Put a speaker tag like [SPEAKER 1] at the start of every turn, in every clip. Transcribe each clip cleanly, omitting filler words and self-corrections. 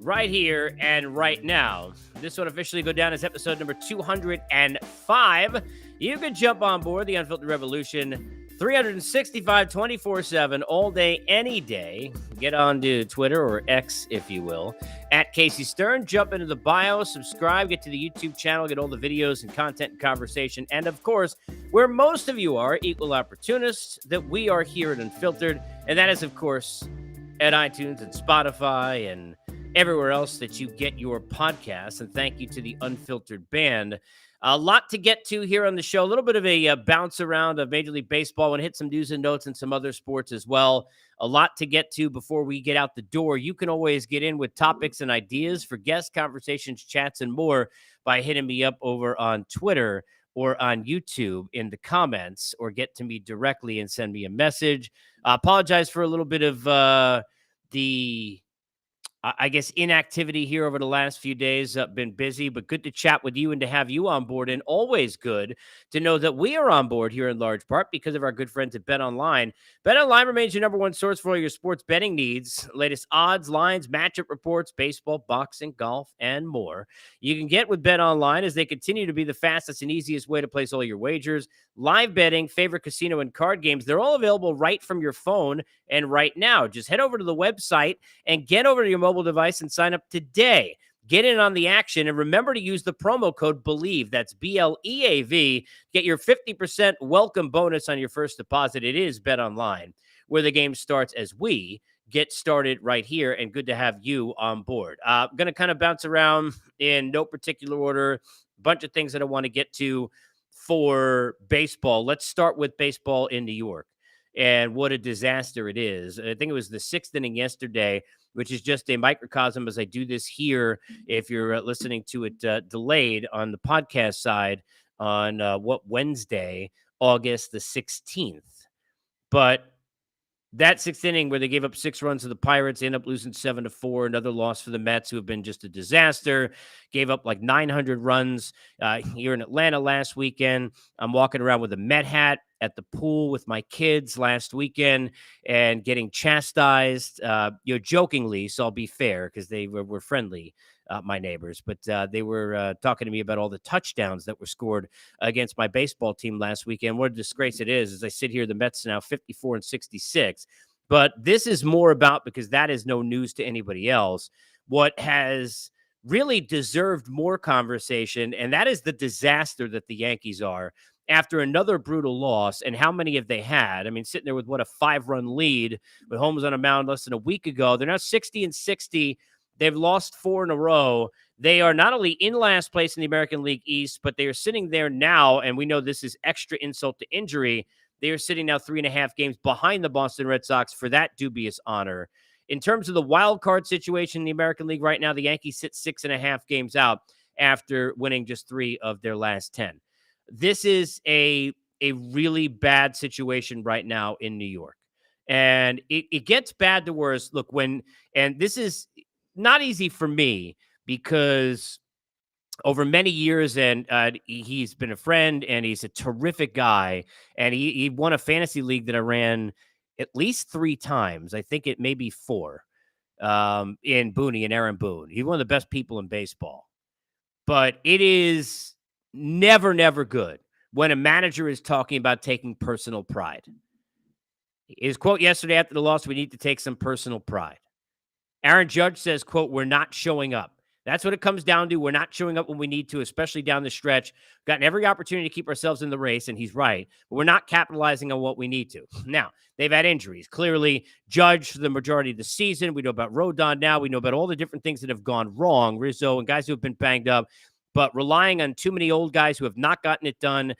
[SPEAKER 1] right here and right now. This would officially go down as episode number 205. You can jump on board the Unfiltered Revolution 365, 24/7, all day, any day. Get on to Twitter or X, if you will, at Casey Stern. Jump into the bio, subscribe, get to the YouTube channel, get all the videos and content and conversation. And of course, where most of you are equal opportunists, that we are here at Unfiltered. And that is, of course, at iTunes and Spotify and everywhere else that you get your podcasts. And thank you to the Unfiltered Band. A lot to get to here on the show. A little bit of a bounce around of Major League Baseball. I want to hit some news and notes and some other sports as well. A lot to get to before we get out the door. You can always get in with topics and ideas for guest conversations, chats, and more by hitting me up over on Twitter or on YouTube in the comments, or get to me directly and send me a message. I apologize for a little bit of inactivity here over the last few days. Been busy, but good to chat with you and to have you on board. And always good to know that we are on board here in large part because of our good friends at Bet Online. Bet Online remains your number one source for all your sports betting needs. Latest odds, lines, matchup reports, baseball, boxing, golf, and more. You can get with Bet Online as they continue to be the fastest and easiest way to place all your wagers. Live betting, favorite casino, and card games, they're all available right from your phone and right now. Just head over to the website and get over to your mobile device and sign up today. Get in on the action and remember to use the promo code BELIEVE. That's BLEAV. Get your 50% welcome bonus on your first deposit. It is Bet Online, where the game starts as we get started right here, and good to have you on board. I'm going to kind of bounce around in no particular order. A bunch of things that I want to get to for baseball. Let's start with baseball in New York and what a disaster it is. I think it was the sixth inning yesterday, which is just a microcosm as I do this here. If you're listening to it delayed on the podcast side on Wednesday, August the 16th. But that sixth inning where they gave up 6 runs to the Pirates, ended up losing 7-4. Another loss for the Mets, who have been just a disaster. Gave up like 900 runs here in Atlanta last weekend. I'm walking around with a Met hat at the pool with my kids last weekend and getting chastised, jokingly. So I'll be fair because they were friendly, my neighbors, but they were talking to me about all the touchdowns that were scored against my baseball team last weekend. What a disgrace it is. As I sit here, the Mets now 54-66. But this is more about, because that is no news to anybody else, what has really deserved more conversation, and that is the disaster that the Yankees are after another brutal loss. And how many have they had? I mean, sitting there with a 5-run lead with Holmes on a mound less than a week ago. They're now 60-60. They've lost 4 in a row. They are not only in last place in the American League East, but they are sitting there now, and we know this is extra insult to injury. They are sitting now 3.5 games behind the Boston Red Sox for that dubious honor. In terms of the wild card situation in the American League right now, the Yankees sit 6.5 games out after winning just 3 of their last 10. This is a really bad situation right now in New York. And it gets bad to worse. Look, and this is not easy for me because over many years, and he's been a friend and he's a terrific guy. And he won a fantasy league that I ran at least 3 times. I think it may be 4 in Booney and Aaron Boone. He's one of the best people in baseball. But it is never good when a manager is talking about taking personal pride. His quote yesterday after the loss, "We need to take some personal pride." Aaron Judge says, quote, "We're not showing up." That's what it comes down to. We're not showing up when we need to, especially down the stretch. Gotten every opportunity to keep ourselves in the race, and he's right. But we're not capitalizing on what we need to. Now, they've had injuries. Clearly, Judge for the majority of the season. We know about Rodon now. We know about all the different things that have gone wrong. Rizzo and guys who have been banged up. But relying on too many old guys who have not gotten it done,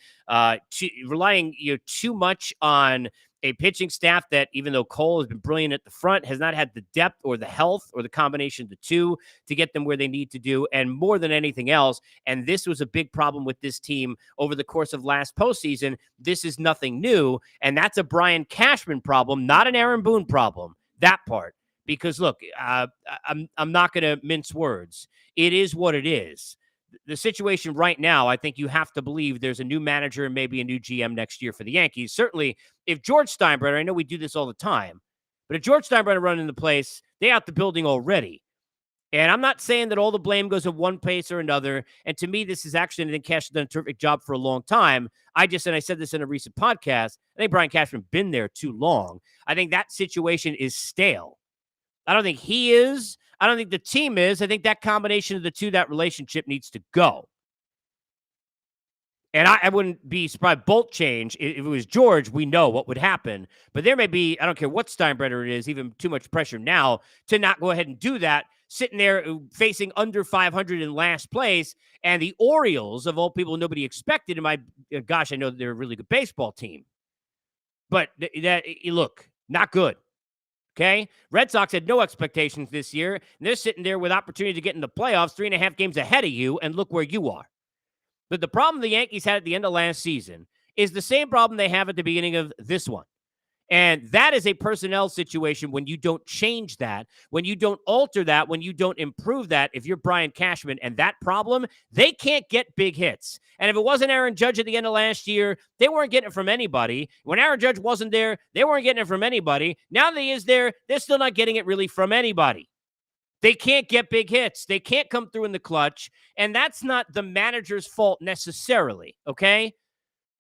[SPEAKER 1] relying too much on a pitching staff that, even though Cole has been brilliant at the front, has not had the depth or the health or the combination of the two to get them where they need to do. And more than anything else, and this was a big problem with this team over the course of last postseason, this is nothing new. And that's a Brian Cashman problem, not an Aaron Boone problem, that part. Because, look, I'm not going to mince words. It is what it is. The situation right now, I think you have to believe there's a new manager and maybe a new GM next year for the Yankees. Certainly, if George Steinbrenner, I know we do this all the time, but if George Steinbrenner running the place, they out the building already. And I'm not saying that all the blame goes in one place or another. And to me, this is actually, I think Cash has done a terrific job for a long time. And I said this in a recent podcast, I think Brian Cashman been there too long. I think that situation is stale. I don't think he is. I don't think the team is. I think that combination of the two, that relationship needs to go. And I wouldn't be surprised. Bolt change. If it was George, we know what would happen. But there may be, I don't care what Steinbrenner it is, even too much pressure now to not go ahead and do that. Sitting there facing under 500 in last place. And the Orioles, of all people nobody expected, gosh, I know they're a really good baseball team. But look, not good. Okay. Red Sox had no expectations this year. And they're sitting there with opportunity to get in the playoffs 3.5 games ahead of you. And look where you are. But the problem the Yankees had at the end of last season is the same problem they have at the beginning of this one. And that is a personnel situation when you don't change that, when you don't alter that, when you don't improve that. If you're Brian Cashman and that problem, they can't get big hits. And if it wasn't Aaron Judge at the end of last year, they weren't getting it from anybody. When Aaron Judge wasn't there, they weren't getting it from anybody. Now that he is there, they're still not getting it really from anybody. They can't get big hits. They can't come through in the clutch. And that's not the manager's fault necessarily, okay?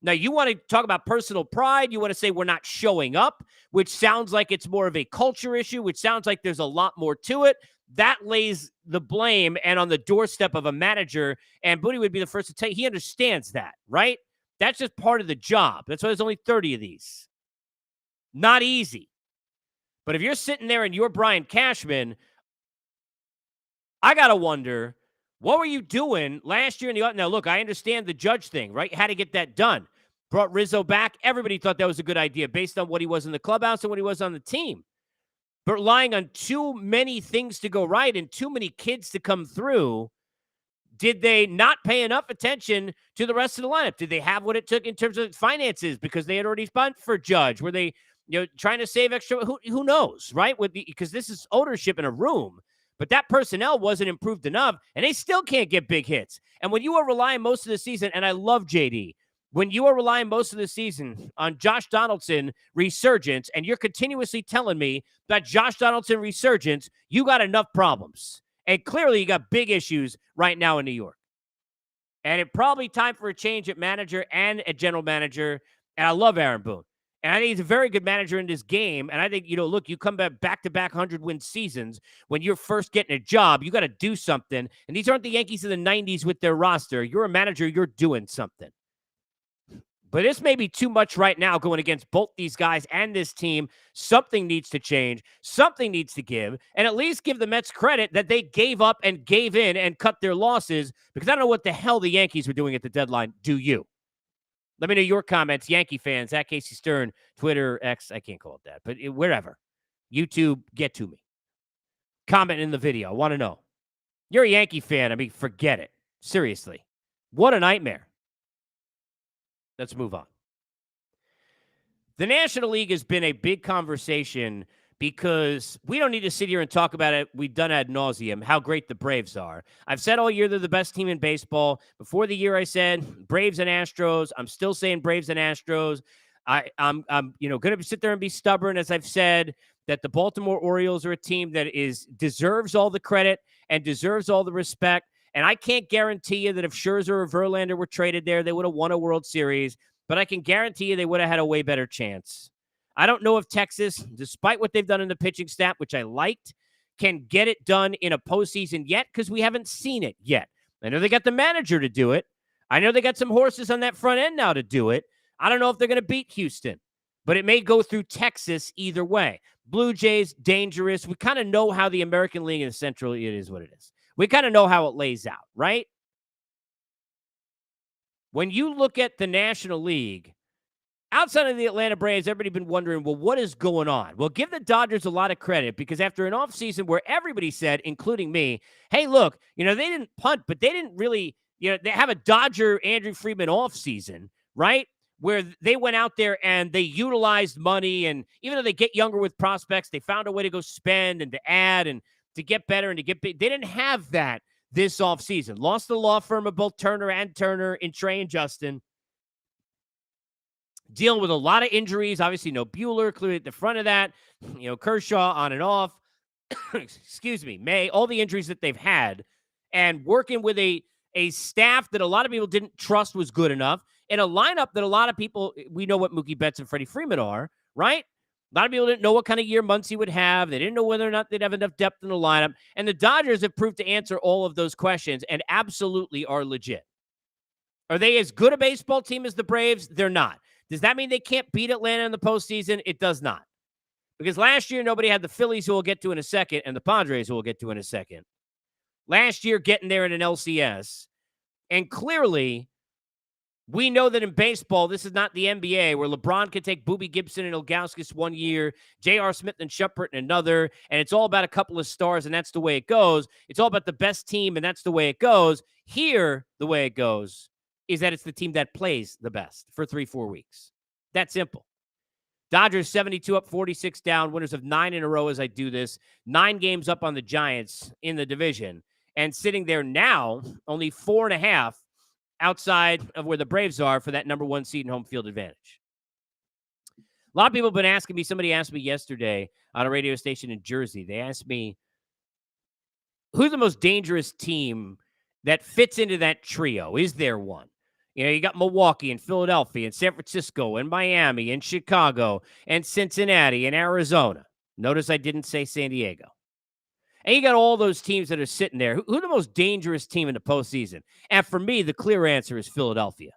[SPEAKER 1] Now, you want to talk about personal pride. You want to say we're not showing up, which sounds like it's more of a culture issue, which sounds like there's a lot more to it. That lays the blame and on the doorstep of a manager. And Booty would be the first to tell you he understands that, right? That's just part of the job. That's why there's only 30 of these. Not easy. But if you're sitting there and you're Brian Cashman, I got to wonder, what were you doing last year in the – now, look, I understand the Judge thing, right? You had to get that done. Brought Rizzo back. Everybody thought that was a good idea based on what he was in the clubhouse and what he was on the team. But relying on too many things to go right and too many kids to come through, did they not pay enough attention to the rest of the lineup? Did they have what it took in terms of finances because they had already spent for Judge? Were they trying to save extra? Who knows, right? Because this is ownership in a room. But that personnel wasn't improved enough, and they still can't get big hits. And when you are relying most of the season, and I love JD, when you are relying most of the season on Josh Donaldson resurgence, and you're continuously telling me that Josh Donaldson resurgence, you got enough problems. And clearly you got big issues right now in New York. And it's probably time for a change at manager and at general manager. And I love Aaron Boone. And I think he's a very good manager in this game. And I think, look, you come back-to-back 100-win seasons. When you're first getting a job, you got to do something. And these aren't the Yankees of the 90s with their roster. You're a manager. You're doing something. But this may be too much right now going against both these guys and this team. Something needs to change. Something needs to give. And at least give the Mets credit that they gave up and gave in and cut their losses, because I don't know what the hell the Yankees were doing at the deadline. Do you? Let me know your comments, Yankee fans, at Casey Stern, Twitter, X, I can't call it that, but wherever. YouTube, get to me. Comment in the video. I want to know. You're a Yankee fan. I mean, forget it. Seriously. What a nightmare. Let's move on. The National League has been a big conversation because we don't need to sit here and talk about it. We've done ad nauseum how great the Braves are. I've said all year they're the best team in baseball. Before the year, I said Braves and Astros. I'm still saying Braves and Astros. I'm going to sit there and be stubborn, as I've said, that the Baltimore Orioles are a team that deserves all the credit and deserves all the respect. And I can't guarantee you that if Scherzer or Verlander were traded there, they would have won a World Series. But I can guarantee you they would have had a way better chance. I don't know if Texas, despite what they've done in the pitching staff, which I liked, can get it done in a postseason yet, because we haven't seen it yet. I know they got the manager to do it. I know they got some horses on that front end now to do it. I don't know if they're going to beat Houston, but it may go through Texas either way. Blue Jays, dangerous. We kind of know how the American League and the Central, it is what it is. We kind of know how it lays out, right? When you look at the National League, outside of the Atlanta Braves, everybody's been wondering, well, what is going on? Well, give the Dodgers a lot of credit, because after an offseason where everybody said, including me, hey, look, they didn't punt, but they didn't really, they have a Dodger Andrew Friedman offseason, right? Where they went out there and they utilized money. And even though they get younger with prospects, they found a way to go spend and to add and to get better and to get big. They didn't have that this offseason. Lost the law firm of both Turner in Trey and Justin. Dealing with a lot of injuries. Obviously, no Bueller, clearly at the front of that. Kershaw on and off. excuse me, May, all the injuries that they've had, and working with a staff that a lot of people didn't trust was good enough, in a lineup that a lot of people, we know what Mookie Betts and Freddie Freeman are, right? A lot of people didn't know what kind of year Muncy would have. They didn't know whether or not they'd have enough depth in the lineup. And the Dodgers have proved to answer all of those questions and absolutely are legit. Are they as good a baseball team as the Braves? They're not. Does that mean they can't beat Atlanta in the postseason? It does not. Because last year, nobody had the Phillies, who we'll get to in a second, and the Padres, who we'll get to in a second. Last year, getting there in an LCS. And clearly, we know that in baseball, this is not the NBA, where LeBron can take Boobie Gibson and Ilgauskas one year, J.R. Smith and Shumpert in another, and it's all about a couple of stars, and that's the way it goes. It's all about the best team, and that's the way it goes. Here, the way it goes is that it's the team that plays the best for 3-4 weeks. That simple. Dodgers 72 up, 46 down, winners of 9 in a row as I do this. 9 games up on the Giants in the division. And sitting there now, only 4.5 outside of where the Braves are for that number 1 seed and home field advantage. A lot of people have been asking me, somebody asked me yesterday on a radio station in Jersey, they asked me, who's the most dangerous team that fits into that trio? Is there one? You know, you got Milwaukee and Philadelphia and San Francisco and Miami and Chicago and Cincinnati and Arizona. Notice I didn't say San Diego. And you got all those teams that are sitting there. Who's the most dangerous team in the postseason? And for me, the clear answer is Philadelphia.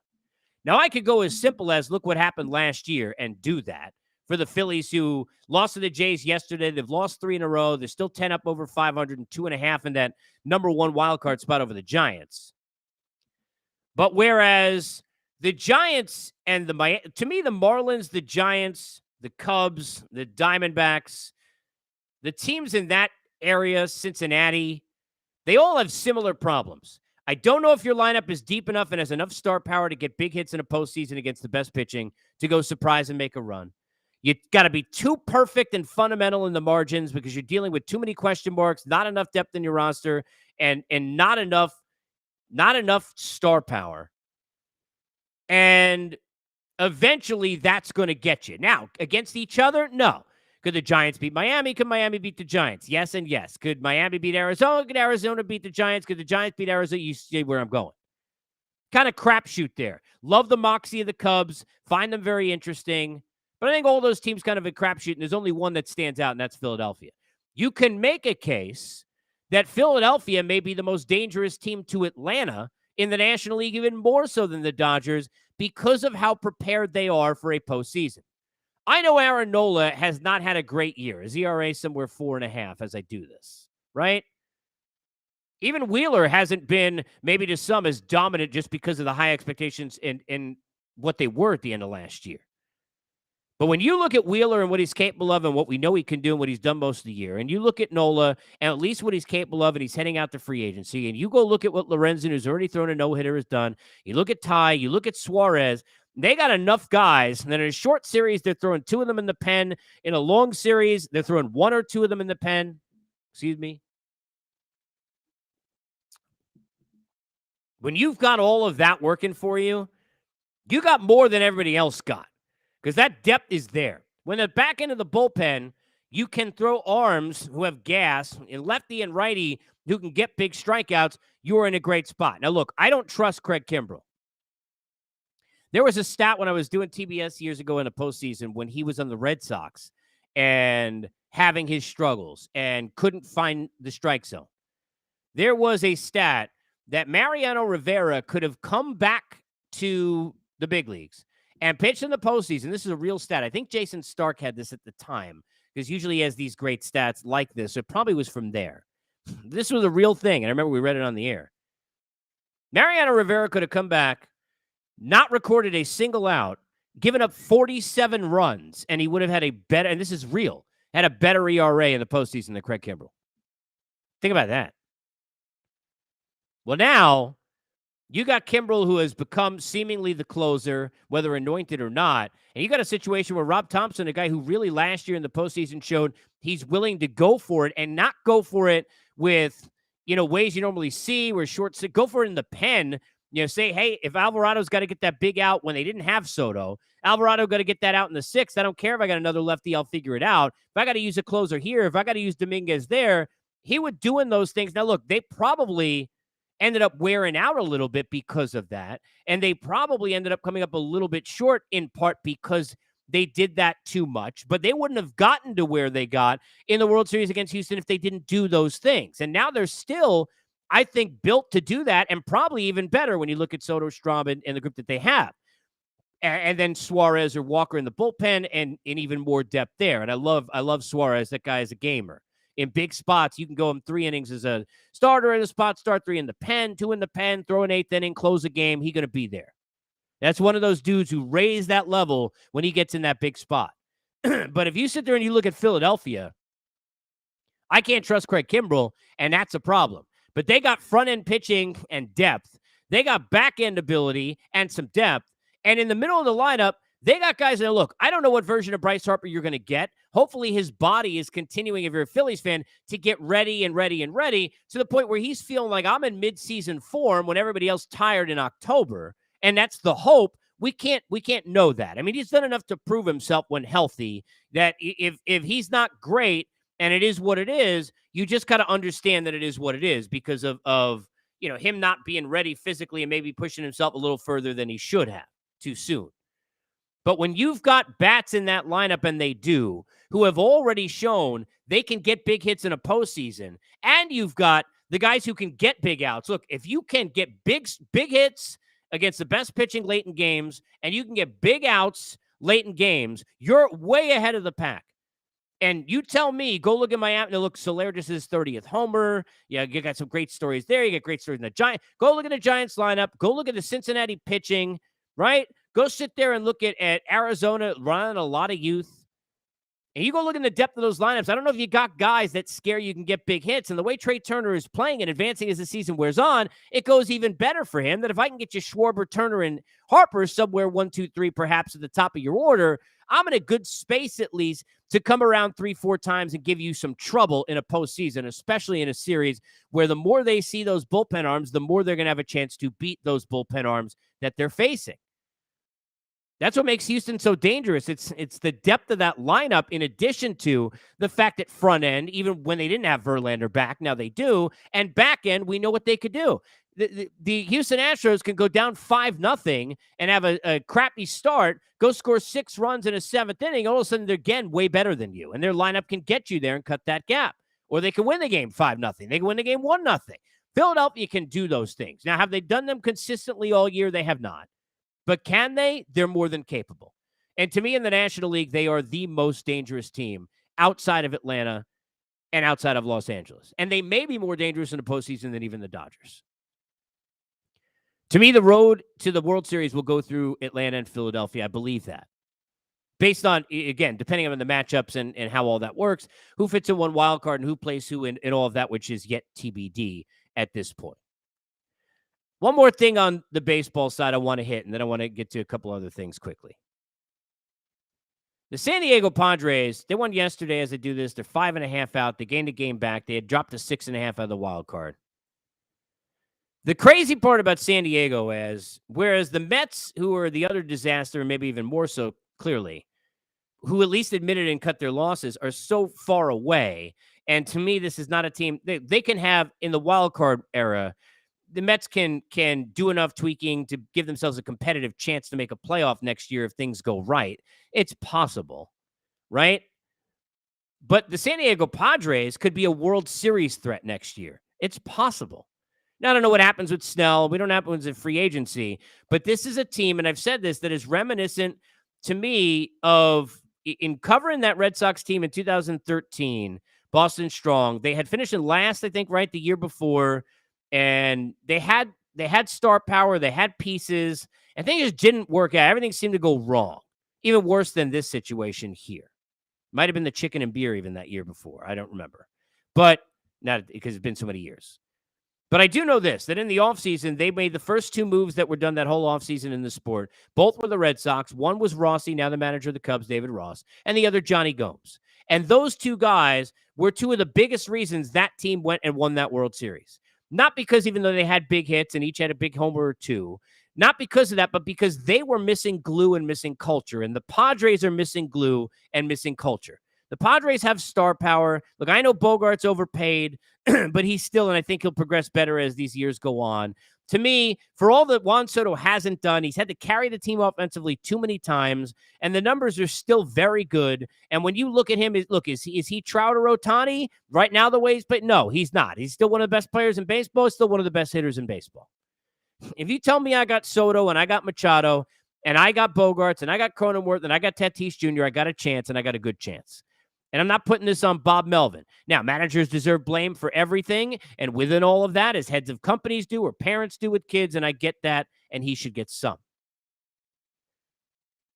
[SPEAKER 1] Now, I could go as simple as look what happened last year and do that for the Phillies, who lost to the Jays yesterday. They've lost 3 in a row. They're still 10 up over 500 and 2.5 in that number 1 wild card spot over the Giants. But whereas the Giants and to me, the Marlins, the Giants, the Cubs, the Diamondbacks, the teams in that area, Cincinnati, they all have similar problems. I don't know if your lineup is deep enough and has enough star power to get big hits in a postseason against the best pitching to go surprise and make a run. You got to be too perfect and fundamental in the margins because you're dealing with too many question marks, not enough depth in your roster, and not enough star power. And eventually that's going to get you. Now, against each other, no. Could the Giants beat Miami? Could Miami beat the Giants? Yes and yes. Could Miami beat Arizona? Could Arizona beat the Giants? Could the Giants beat Arizona? You see where I'm going. Kind of crapshoot there. Love the moxie of the Cubs. Find them very interesting. But I think all those teams kind of a crapshoot, and there's only one that stands out, and that's Philadelphia. You can make a case that Philadelphia may be the most dangerous team to Atlanta in the National League, even more so than the Dodgers, because of how prepared they are for a postseason. I know Aaron Nola has not had a great year. His ERA somewhere 4.5 as I do this, right? Even Wheeler hasn't been, maybe to some, as dominant just because of the high expectations in what they were at the end of last year. But when you look at Wheeler and what he's capable of and what we know he can do and what he's done most of the year, and you look at Nola and at least what he's capable of, and he's heading out to free agency, and you go look at what Lorenzen, who's already thrown a no-hitter, has done, you look at Ty, you look at Suarez, they got enough guys, and then in a short series, they're throwing 2 of them in the pen. In a long series, they're throwing 1 or 2 of them in the pen. Excuse me. When you've got all of that working for you, you got more than everybody else got. Because that depth is there. When the back end of the bullpen, you can throw arms who have gas, and lefty and righty who can get big strikeouts, you're in a great spot. Now, look, I don't trust Craig Kimbrell. There was a stat when I was doing TBS years ago in the postseason when he was on the Red Sox and having his struggles and couldn't find the strike zone. There was a stat that Mariano Rivera could have come back to the big leagues and pitched in the postseason. This is a real stat. I think Jason Stark had this at the time because usually he has these great stats like this. So it probably was from there. This was a real thing. And I remember we read it on the air. Mariano Rivera could have come back, not recorded a single out, given up 47 runs, and he would have had a better, and this is real, had a better ERA in the postseason than Craig Kimbrell. Think about that. Well, now you got Kimbrell, who has become seemingly the closer, whether anointed or not. And you got a situation where Rob Thompson, a guy who really last year in the postseason showed he's willing to go for it and not go for it with, ways you normally see where short, go for it in the pen Say, hey, if Alvarado's got to get that big out when they didn't have Soto, Alvarado got to get that out in the sixth. I don't care if I got another lefty, I'll figure it out. If I got to use a closer here, if I got to use Dominguez there, he would doing those things. Now, look, they probably ended up wearing out a little bit because of that. And they probably ended up coming up a little bit short in part because they did that too much. But they wouldn't have gotten to where they got in the World Series against Houston if they didn't do those things. And now they're still, I think, built to do that, and probably even better when you look at Soto, Strahm, and the group that they have. And then Suarez or Walker in the bullpen, and even more depth there. And I love Suarez. That guy is a gamer. In big spots, you can go him 3 innings as a starter in the spot, start 3 in the pen, 2 in the pen, throw an 8th inning, close a game. He's going to be there. That's one of those dudes who raise that level when he gets in that big spot. But if you sit there and you look at Philadelphia, I can't trust Craig Kimbrell, and that's a problem. But they got front-end pitching and depth. They got back-end ability and some depth. And in the middle of the lineup, they got guys that, look, I don't know what version of Bryce Harper you're going to get. Hopefully his body is continuing, if you're a Phillies fan, to get ready and ready and ready to the point where he's feeling like I'm in mid-season form when everybody else tired in October. And that's the hope. We can't know that. I mean, he's done enough to prove himself when healthy that if he's not great and it is what it is, you just got to understand that it is what it is because of him not being ready physically and maybe pushing himself a little further than he should have too soon. But when you've got bats in that lineup, and they do, who have already shown they can get big hits in a postseason, and you've got the guys who can get big outs. Look, if you can get big hits against the best pitching late in games, and you can get big outs late in games, you're way ahead of the pack. And you tell me, go look at my app. Now, look, Soler just his 30th homer. Yeah, you got some great stories there. You get great stories in the Giants. Go look at the Giants lineup. Go look at the Cincinnati pitching, right? Go sit there and look at Arizona running a lot of youth. And you go look in the depth of those lineups. I don't know if you got guys that scare you can get big hits. And the way Trey Turner is playing and advancing as the season wears on, it goes even better for him that if I can get you Schwarber, Turner, and Harper somewhere 1, 2, 3, perhaps at the top of your order, I'm in a good space at least to come around 3-4 times and give you some trouble in a postseason, especially in a series where the more they see those bullpen arms, the more they're going to have a chance to beat those bullpen arms that they're facing. That's what makes Houston so dangerous. It's the depth of that lineup, in addition to the fact that front end, even when they didn't have Verlander back, now they do, and back end, we know what they could do. The Houston Astros can go down 5-0 and have a crappy start, go score 6 runs in a 7th inning. All of a sudden, they're again way better than you, and their lineup can get you there and cut that gap. Or they can win the game 5-0. They can win the game 1-0. Philadelphia can do those things. Now, have they done them consistently all year? They have not. But can they? They're more than capable. And to me, in the National League, they are the most dangerous team outside of Atlanta and outside of Los Angeles. And they may be more dangerous in the postseason than even the Dodgers. To me, the road to the World Series will go through Atlanta and Philadelphia. I believe that. Based on, again, depending on the matchups and how all that works, who fits in one wild card and who plays who in all of that, which is yet TBD at this point. One more thing on the baseball side I want to hit, and then I want to get to a couple other things quickly. The San Diego Padres, they won yesterday as they do this. They're 5.5 out. They gained a game back. They had dropped to 6.5 out of the wild card. The crazy part about San Diego is, whereas the Mets, who are the other disaster, and maybe even more so clearly, who at least admitted and cut their losses, are so far away. And to me, this is not a team they can have in the wild card era. The Mets can do enough tweaking to give themselves a competitive chance to make a playoff next year if things go right. It's possible, right? But the San Diego Padres could be a World Series threat next year. It's possible. Now, I don't know what happens with Snell. We don't know what happens in free agency. But this is a team, and I've said this, that is reminiscent to me of in covering that Red Sox team in 2013, Boston Strong. They had finished in last, I think, right, the year before. And they had star power. They had pieces. And things just didn't work out. Everything seemed to go wrong. Even worse than this situation here. Might have been the chicken and beer even that year before. I don't remember. But not because it's been so many years. But I do know this, that in the offseason, they made the first 2 moves that were done that whole offseason in the sport. Both were the Red Sox. One was Rossi, now the manager of the Cubs, David Ross. And the other, Johnny Gomes. And those 2 guys were 2 of the biggest reasons that team went and won that World Series. Not because even though they had big hits and each had a big homer or two, not because of that, but because they were missing glue and missing culture. And the Padres are missing glue and missing culture. The Padres have star power. Look, I know Bogart's overpaid, but he's still, and I think he'll progress better as these years go on. To me, for all that Juan Soto hasn't done, he's had to carry the team offensively too many times, and the numbers are still very good. And when you look at him, is he Trout or Ohtani right now the way he's playing? No, he's not. He's still one of the best players in baseball. Still one of the best hitters in baseball. If you tell me I got Soto and I got Machado and I got Bogarts and I got Cronenworth and I got Tatis Jr., I got a chance and I got a good chance. And I'm not putting this on Bob Melvin. Now, managers deserve blame for everything. And within all of that, as heads of companies do or parents do with kids, and I get that, and he should get some.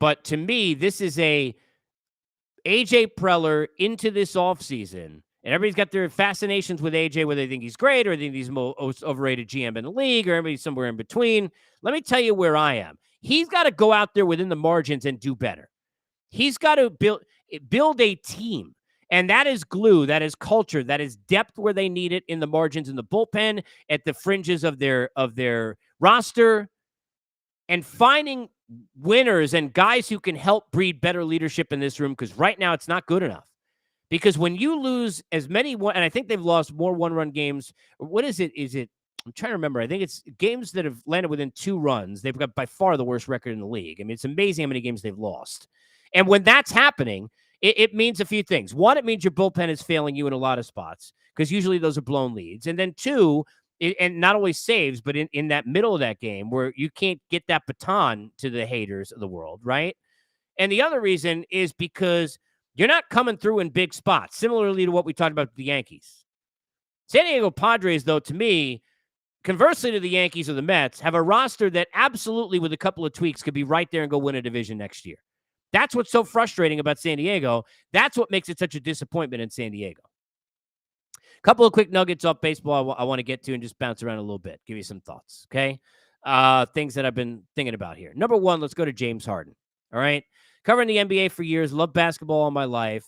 [SPEAKER 1] But to me, this is a A.J. Preller into this offseason. And everybody's got their fascinations with A.J., whether they think he's great or they think he's the most overrated GM in the league or everybody's somewhere in between. Let me tell you where I am. He's got to go out there within the margins and do better. He's got to build a team, and that is glue, that is culture, that is depth where they need it in the margins, in the bullpen, at the fringes of their roster, and finding winners and guys who can help breed better leadership in this room, because right now it's not good enough. Because when you lose as many, and I think they've lost more one-run games. What is it? I'm trying to remember. I think it's games that have landed within 2 runs. They've got by far the worst record in the league. I mean, it's amazing how many games they've lost. And when that's happening, it means a few things. One, it means your bullpen is failing you in a lot of spots because usually those are blown leads. And then 2, and not only saves, but in that middle of that game where you can't get that baton to the haters of the world, right? And the other reason is because you're not coming through in big spots, similarly to what we talked about with the Yankees. San Diego Padres, though, to me, conversely to the Yankees or the Mets, have a roster that absolutely, with a couple of tweaks, could be right there and go win a division next year. That's what's so frustrating about San Diego. That's what makes it such a disappointment in San Diego. A couple of quick nuggets off baseball I want to get to and just bounce around a little bit. Give you some thoughts, okay? Things that I've been thinking about here. Number 1, let's go to James Harden, all right? Covering the NBA for years, loved basketball all my life.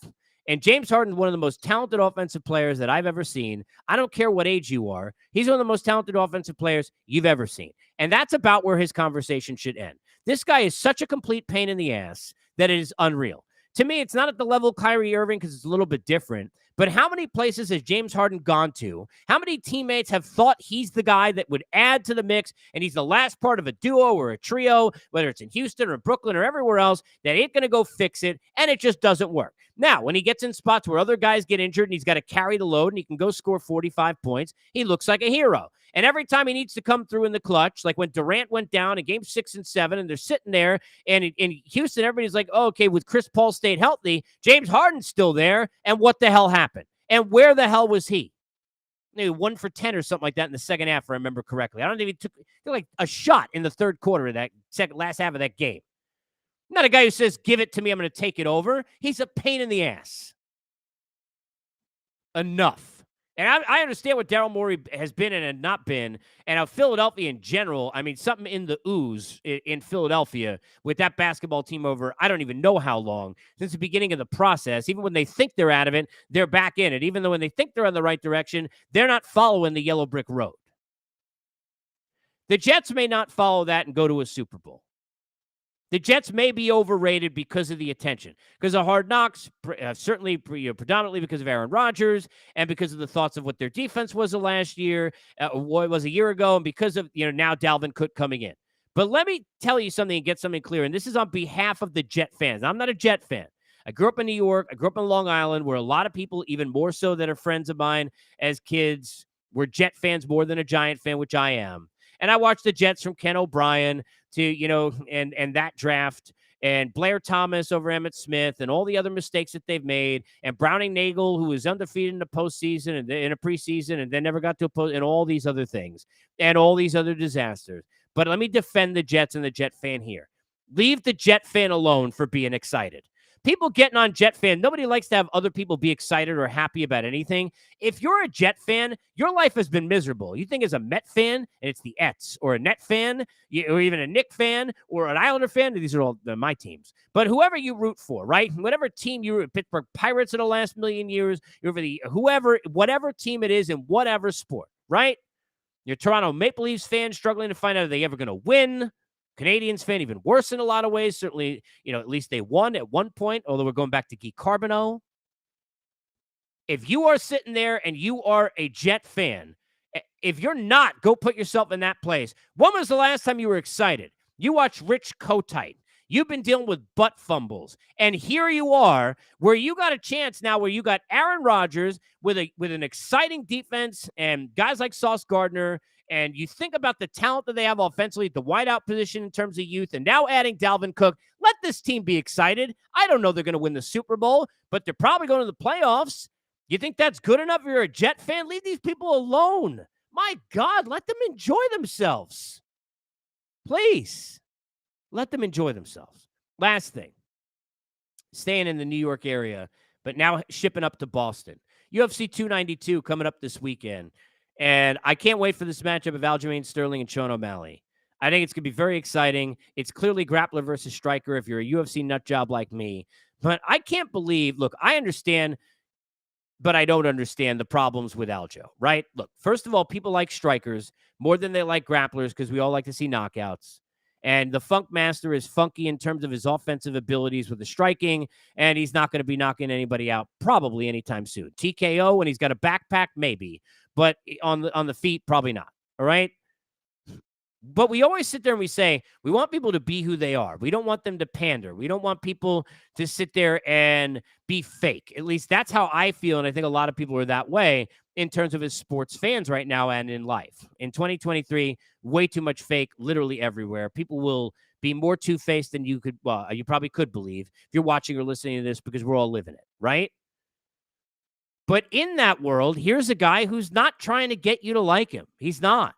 [SPEAKER 1] And James Harden is one of the most talented offensive players that I've ever seen. I don't care what age you are. He's one of the most talented offensive players you've ever seen. And that's about where his conversation should end. This guy is such a complete pain in the ass that it is unreal. To me, it's not at the level of Kyrie Irving because it's a little bit different. But how many places has James Harden gone to? How many teammates have thought he's the guy that would add to the mix and he's the last part of a duo or a trio, whether it's in Houston or Brooklyn or everywhere else, that ain't going to go fix it, and it just doesn't work. Now, when he gets in spots where other guys get injured and he's got to carry the load and he can go score 45 points, he looks like a hero. And every time he needs to come through in the clutch, like when Durant went down in game 6 and 7, and they're sitting there, and in Houston, everybody's like, oh, okay, with Chris Paul stayed healthy, James Harden's still there, and what the hell happened? And where the hell was he? Maybe 1 for 10 or something like that in the second half, if I remember correctly. I don't think he took like a shot in the third quarter of that last half of that game. I'm not a guy who says, give it to me, I'm going to take it over. He's a pain in the ass. Enough. And I understand what Daryl Morey has been and not been, and how Philadelphia in general, I mean, something in the ooze in Philadelphia with that basketball team over, I don't even know how long, since the beginning of the process. Even when they think they're out of it, they're back in it. Even though when they think they're in the right direction, they're not following the yellow brick road. The Jets may not follow that and go to a Super Bowl. The Jets may be overrated because of the attention, because of Hard Knocks, certainly predominantly because of Aaron Rodgers, and because of the thoughts of what their defense was the last year, what it was a year ago, and because of now Dalvin Cook coming in. But let me tell you something and get something clear, and this is on behalf of the Jet fans. I'm not a Jet fan. I grew up in New York. I grew up in Long Island, where a lot of people, even more so that are friends of mine as kids, were Jet fans more than a Giant fan, which I am. And I watched the Jets from Ken O'Brien to, and that draft, and Blair Thomas over Emmitt Smith, and all the other mistakes that they've made, and Browning Nagel, who was undefeated in the postseason and in a preseason, and then never got to a post, and all these other things, and all these other disasters. But let me defend the Jets and the Jet fan here. Leave the Jet fan alone for being excited. People getting on Jet fan, nobody likes to have other people be excited or happy about anything. If you're a Jet fan, your life has been miserable. You think as a Met fan, and it's the Ets, or a Net fan, or even a Knick fan, or an Islander fan, these are all my teams. But whoever you root for, right? Whatever team you root, Pittsburgh Pirates in the last million years, whatever team it is in whatever sport, right? Your Toronto Maple Leafs fans struggling to find out if they're ever going to win. Canadians fan even worse in a lot of ways. Certainly, at least they won at one point, although we're going back to Guy Carbonneau. If you are sitting there and you are a Jet fan, if you're not, go put yourself in that place. When was the last time you were excited? You watched Rich Kotite. You've been dealing with butt fumbles. And here you are, where you got a chance now, where you got Aaron Rodgers with an exciting defense and guys like Sauce Gardner. And you think about the talent that they have offensively at the wideout position in terms of youth, and now adding Dalvin Cook. Let this team be excited. I don't know they're going to win the Super Bowl, but they're probably going to the playoffs. You think that's good enough if you're a Jet fan? Leave these people alone. My God, let them enjoy themselves. Please, let them enjoy themselves. Last thing, staying in the New York area, but now shipping up to Boston. UFC 292 coming up this weekend. And I can't wait for this matchup of Aljamain Sterling and Sean O'Malley. I think it's going to be very exciting. It's clearly grappler versus striker if you're a UFC nut job like me. But I can't believe, look, I understand, but I don't understand the problems with Aljo, right? Look, first of all, people like strikers more than they like grapplers because we all like to see knockouts. And the Funk Master is funky in terms of his offensive abilities with the striking, and he's not going to be knocking anybody out probably anytime soon. TKO, and he's got a backpack, maybe, but on the feet, probably not. All right? But we always sit there and we say, we want people to be who they are. We don't want them to pander. We don't want people to sit there and be fake. At least that's how I feel, and I think a lot of people are that way in terms of as sports fans right now and in life. In 2023, way too much fake literally everywhere. People will be more two-faced than you probably could believe if you're watching or listening to this because we're all living it, right? But in that world, here's a guy who's not trying to get you to like him. He's not.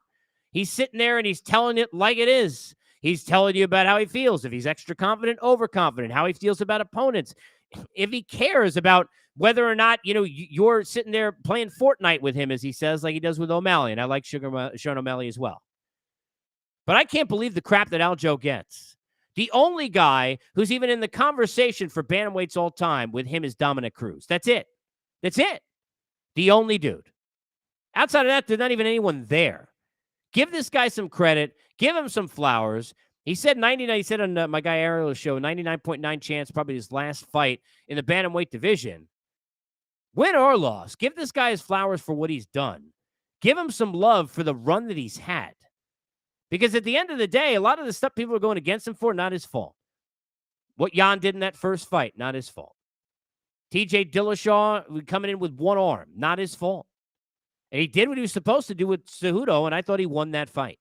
[SPEAKER 1] He's sitting there and he's telling it like it is. He's telling you about how he feels, if he's extra confident, overconfident, how he feels about opponents, if he cares about whether or not, you're sitting there playing Fortnite with him, as he says, like he does with O'Malley. And I like Sean O'Malley as well. But I can't believe the crap that Aljo gets. The only guy who's even in the conversation for bantamweights all time with him is Dominic Cruz. That's it. That's it. The only dude. Outside of that, there's not even anyone there. Give this guy some credit. Give him some flowers. He said 99. He said on my guy Ariel's show, 99.9 chance, probably his last fight in the bantamweight division. Win or loss, give this guy his flowers for what he's done. Give him some love for the run that he's had. Because at the end of the day, a lot of the stuff people are going against him for, not his fault. What Jan did in that first fight, not his fault. TJ Dillashaw coming in with one arm, not his fault. And he did what he was supposed to do with Cejudo, and I thought he won that fight.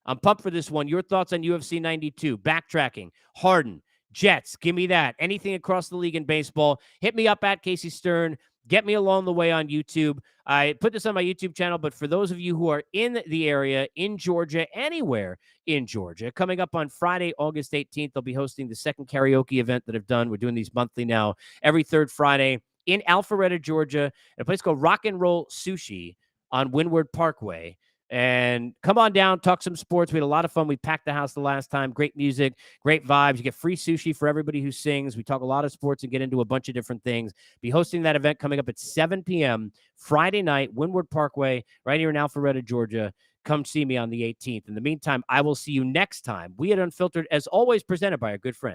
[SPEAKER 1] I'm pumped for this one. Your thoughts on UFC 92, backtracking, Harden, Jets, give me that. Anything across the league in baseball, hit me up at Casey Stern. Get me along the way on YouTube. I put this on my YouTube channel, but for those of you who are in the area, in Georgia, anywhere in Georgia, coming up on Friday, August 18th, they'll be hosting the second karaoke event that I've done. We're doing these monthly now, every third Friday in Alpharetta, Georgia, at a place called Rock and Roll Sushi on Windward Parkway. And come on down, talk some sports. We had a lot of fun. We packed the house the last time. Great music, great vibes. You get free sushi for everybody who sings. We talk a lot of sports and get into a bunch of different things. Be hosting that event coming up at 7 p.m. Friday night, Windward Parkway, right here in Alpharetta, Georgia. Come see me on the 18th. In the meantime, I will see you next time. We at Unfiltered, as always, presented by our good friends